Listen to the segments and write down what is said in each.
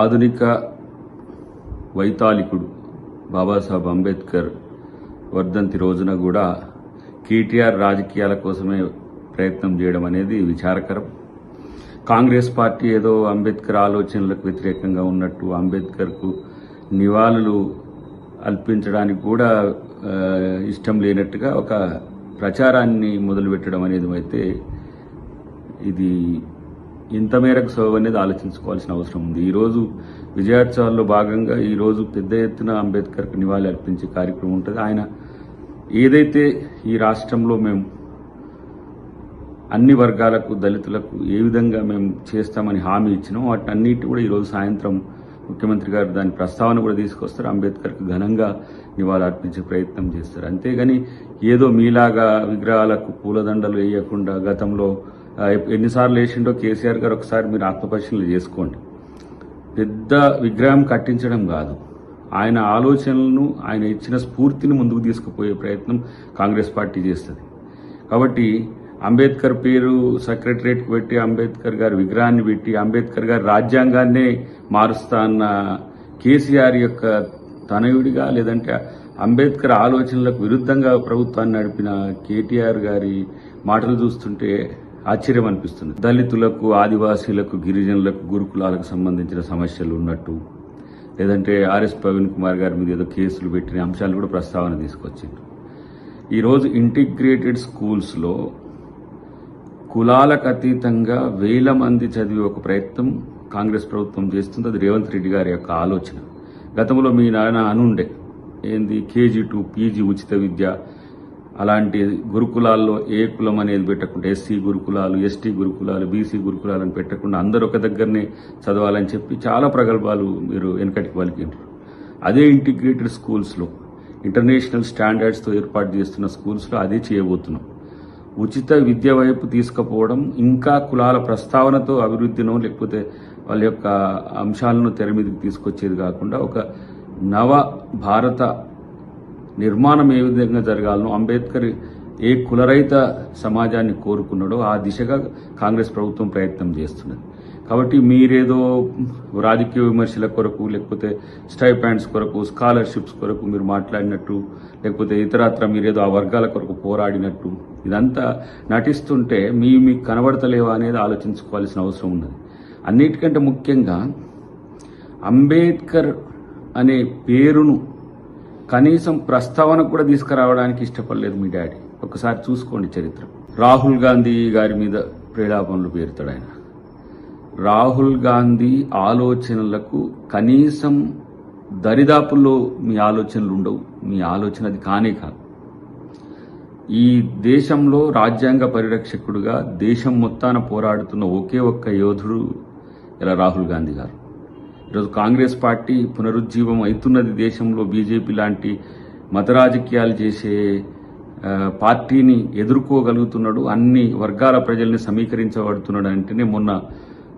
ఆధునిక వైతాళికుడు బాబాసాహెబ్ అంబేద్కర్ వర్ధంతి రోజున కూడా కేటీఆర్ రాజకీయాల కోసమే ప్రయత్నం చేయడం అనేది విచారకరం. కాంగ్రెస్ పార్టీ ఏదో అంబేద్కర్ ఆలోచనలకు వ్యతిరేకంగా ఉన్నట్టు అంబేద్కర్కు నివాళులు అర్పించడానికి కూడా ఇష్టం లేనట్టుగా ఒక ప్రచారాన్ని మొదలుపెట్టడం అనేది అయితే ఇది ఇంత మేరకు సబబు అనేది ఆలోచించుకోవాల్సిన అవసరం ఉంది. ఈరోజు విజయోత్సవాల్లో భాగంగా ఈరోజు పెద్ద ఎత్తున అంబేద్కర్కు నివాళి అర్పించే కార్యక్రమం ఉంటుంది. ఆయన ఏదైతే ఈ రాష్ట్రంలో మేము అన్ని వర్గాలకు దళితులకు ఏ విధంగా మేము చేస్తామని హామీ ఇచ్చినాం వాటన్నిటి కూడా ఈరోజు సాయంత్రం ముఖ్యమంత్రి గారు దాని ప్రస్తావన కూడా తీసుకొస్తారు. అంబేద్కర్కు ఘనంగా నివాళులు అర్పించే ప్రయత్నం చేస్తారు. అంతేగాని ఏదో మీలాగా విగ్రహాలకు పూలదండలు వేయకుండా గతంలో ఎన్నిసార్లు వేసిండో కేసీఆర్ గారు ఒకసారి మీరు ఆత్మపరిశీలన చేసుకోండి. పెద్ద విగ్రహం కట్టించడం కాదు, ఆయన ఆలోచనలను ఆయన ఇచ్చిన స్ఫూర్తిని ముందుకు తీసుకుపోయే ప్రయత్నం కాంగ్రెస్ పార్టీ చేస్తుంది. కాబట్టి అంబేద్కర్ పేరు సెక్రటరియట్కి పెట్టి అంబేద్కర్ గారి విగ్రహాన్ని పెట్టి అంబేద్కర్ గారి రాజ్యాంగాన్నే మారుస్తా అన్న కేసీఆర్ యొక్క తనయుడిగా లేదంటే అంబేద్కర్ ఆలోచనలకు విరుద్ధంగా ప్రభుత్వాన్ని నడిపిన కేటీఆర్ గారి మాటలు చూస్తుంటే ఆశ్చర్యం అనిపిస్తుంది. దళితులకు, ఆదివాసీలకు, గిరిజనులకు, గురుకులాలకు సంబంధించిన సమస్యలు ఉన్నట్టు లేదంటే ఆర్ఎస్ ప్రవీణ్ కుమార్ గారి మీద ఏదో కేసులు పెట్టిన అంశాలు కూడా ప్రస్తావన తీసుకొచ్చింది. ఈరోజు ఇంటిగ్రేటెడ్ స్కూల్స్లో కులాలకు అతీతంగా 1000 మంది చదివే ఒక ప్రయత్నం కాంగ్రెస్ ప్రభుత్వం చేస్తుంది. అది రేవంత్ రెడ్డి గారి యొక్క ఆలోచన. గతంలో మీ నాయన అనుండే ఏంది KG to PG ఉచిత విద్య, అలాంటి గురుకులాల్లో ఏ కులం అనేది పెట్టకుండా SC గురుకులాలు, ST గురుకులాలు, BC గురుకులాలను పెట్టకుండా అందరూ ఒక దగ్గరనే చదవాలని చెప్పి చాలా ప్రగల్భాలు మీరు వెనకటికి పలికింటారు. అదే ఇంటిగ్రేటెడ్ స్కూల్స్లో ఇంటర్నేషనల్ స్టాండర్డ్స్తో ఏర్పాటు చేస్తున్న స్కూల్స్లో అదే చేయబోతున్నాం. ఉచిత విద్య వైపు తీసుకుపోవడం ఇంకా కులాల ప్రస్తావనతో అభివృద్ధినో లేకపోతే వాళ్ళ యొక్క అంశాలను తెర మీదకి తీసుకొచ్చేది కాకుండా ఒక నవ భారత నిర్మాణం ఏ విధంగా జరగాలనో అంబేద్కర్ ఏ కులరహిత సమాజాన్ని కోరుకున్నాడో ఆ దిశగా కాంగ్రెస్ ప్రభుత్వం ప్రయత్నం చేస్తున్నది. కాబట్టి మీరేదో రాజకీయ విమర్శల కొరకు లేకపోతే స్టైపాండ్స్ కొరకు, స్కాలర్షిప్స్ కొరకు మీరు మాట్లాడినట్టు లేకపోతే ఇతరత్ర మీరేదో ఆ వర్గాల కొరకు పోరాడినట్టు ఇదంతా నటిస్తుంటే మీకు కనబడతలేవా అనేది ఆలోచించుకోవాల్సిన అవసరం ఉన్నది. అన్నిటికంటే ముఖ్యంగా అంబేద్కర్ అనే పేరును కనీసం ప్రస్తావనకు కూడా తీసుకురావడానికి ఇష్టపడలేదు మీ డాడీ. ఒకసారి చూసుకోండి చరిత్ర. రాహుల్ గాంధీ గారి మీద ప్రేలాపనలు పేరుతాడు ఆయన. రాహుల్ గాంధీ ఆలోచనలకు కనీసం దరిదాపుల్లో మీ ఆలోచనలు ఉండవు. మీ ఆలోచన అది కానే కాదు. ఈ దేశంలో రాజ్యాంగ పరిరక్షకుడుగా దేశం మొత్తాన పోరాడుతున్న ఒకే ఒక్క యోధుడు ఇలా రాహుల్ గాంధీ గారు. ఈరోజు కాంగ్రెస్ పార్టీ పునరుజ్జీవం అవుతున్నది. దేశంలో బీజేపీ లాంటి మత రాజకీయాలు చేసే పార్టీని ఎదుర్కోగలుగుతున్నాడు. అన్ని వర్గాల ప్రజల్ని సమీకరించబడుతున్నాడు అంటేనే మొన్న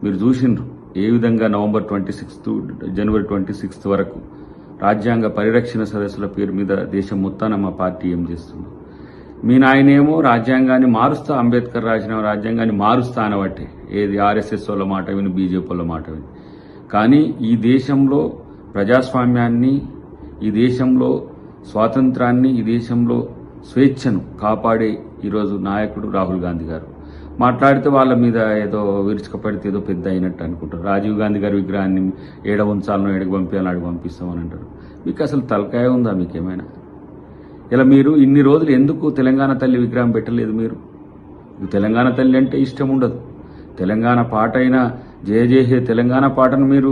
మీరు చూసిండ్రు ఏ విధంగా నవంబర్ 26 జనవరి 26 వరకు రాజ్యాంగ పరిరక్షణ సదస్సుల పేరు మీద దేశం మొత్తాన మా పార్టీ ఏం చేస్తుంది. మీ నాయనేమో రాజ్యాంగాన్ని మారుస్తా, అంబేద్కర్ రాసిన రాజ్యాంగాన్ని మారుస్తా అనబట్టే ఏది RSS వాళ్ళ మాట విని, బీజేపీ వాళ్ళ మాట విని. కానీ ఈ దేశంలో ప్రజాస్వామ్యాన్ని, ఈ దేశంలో స్వాతంత్రాన్ని, ఈ దేశంలో స్వేచ్ఛను కాపాడే ఈరోజు నాయకుడు రాహుల్ గాంధీ గారు. మాట్లాడితే వాళ్ళ మీద ఏదో విరుచుకపడితే ఏదో పెద్ద అయినట్టు అనుకుంటారు. రాజీవ్ గాంధీ గారి విగ్రహాన్ని ఏడ ఉంచాలనో ఏడకు పంపించాలని అడిగి పంపిస్తామని అంటారు. మీకు అసలు తలకాయ ఉందా మీకేమైనా? ఇలా మీరు ఇన్ని రోజులు ఎందుకు తెలంగాణ తల్లి విగ్రహం పెట్టలేదు? మీరు తెలంగాణ తల్లి అంటే ఇష్టం ఉండదు. తెలంగాణ పాట అయినా జయ జయ హే తెలంగాణ పాటను మీరు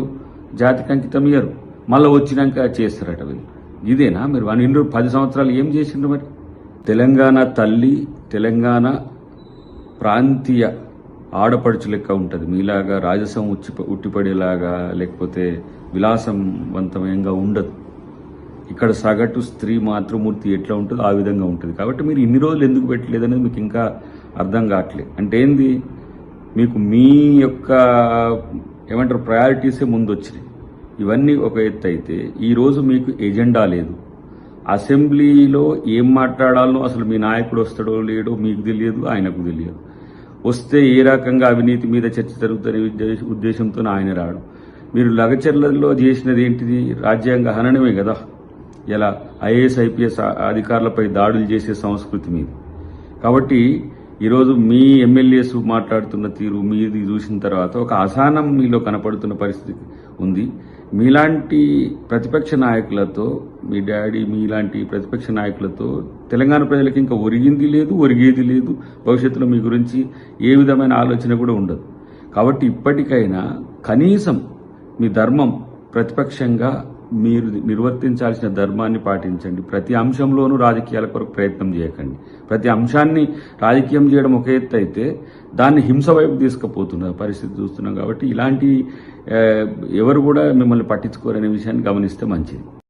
జాతికి అంకితం ఇయ్యరు. మళ్ళీ వచ్చినాక చేస్తారట వీళ్ళు. ఇదేనా మీరు 10 సంవత్సరాలు ఏం చేసిండ్రు? మరి తెలంగాణ తల్లి తెలంగాణ ప్రాంతీయ ఆడపడుచు లెక్క ఉంటుంది. మీలాగా రాజసం ఉట్టిపడేలాగా లేకపోతే విలాసవంతమయంగా ఉండదు. ఇక్కడ సగటు స్త్రీ మాతృమూర్తి ఎట్లా ఉంటుందో ఆ విధంగా ఉంటుంది. కాబట్టి మీరు ఇన్ని రోజులు ఎందుకు పెట్టలేదు అనేది మీకు ఇంకా అర్థం కావట్లేదు. అంటే ఏంది, మీకు మీ యొక్క ఏమంటారు ప్రయారిటీసే ముందు వచ్చినాయి. ఇవన్నీ ఒక ఎత్తు అయితే ఈరోజు మీకు ఎజెండా లేదు. అసెంబ్లీలో ఏం మాట్లాడాలో అసలు మీ నాయకుడు వస్తాడో లేడో మీకు తెలియదు, ఆయనకు తెలియదు. వస్తే ఏ రకంగా అవినీతి మీద చర్చ జరుగుతున్న ఉద్దేశంతో ఆయన రాడు. మీరు లగచర్లలో చేసినది ఏంటిది? రాజ్యాంగ హననమే కదా. ఇలా ఐఏఎస్ ఐపీఎస్ అధికారులపై దాడులు చేసే సంస్కృతి మీది. కాబట్టి ఈరోజు మీ ఎమ్మెల్యేస్ మాట్లాడుతున్న తీరు మీది చూసిన తర్వాత ఒక అసహనం మీలో కనపడుతున్న పరిస్థితి ఉంది. మీలాంటి ప్రతిపక్ష నాయకులతో, మీ డాడీ మీలాంటి ప్రతిపక్ష నాయకులతో తెలంగాణ ప్రజలకు ఇంకా ఒరిగింది లేదు, ఒరిగేది లేదు. భవిష్యత్తులో మీ గురించి ఏ విధమైన ఆలోచన కూడా ఉండదు. కాబట్టి ఇప్పటికైనా కనీసం మీ ధర్మం, ప్రతిపక్షంగా మీరు నిర్వర్తించాల్సిన ధర్మాన్ని పాటించండి. ప్రతి అంశంలోనూ రాజకీయాల కొరకు ప్రయత్నం చేయకండి. ప్రతి అంశాన్ని రాజకీయం చేయడం ఒక ఎత్తు అయితే దాన్ని హింస వైపు తీసుకుపోతున్న పరిస్థితి చూస్తున్నాం. కాబట్టి ఇలాంటి ఎవరు కూడా మిమ్మల్ని పట్టించుకోరనే విషయాన్ని గమనిస్తే మంచిది.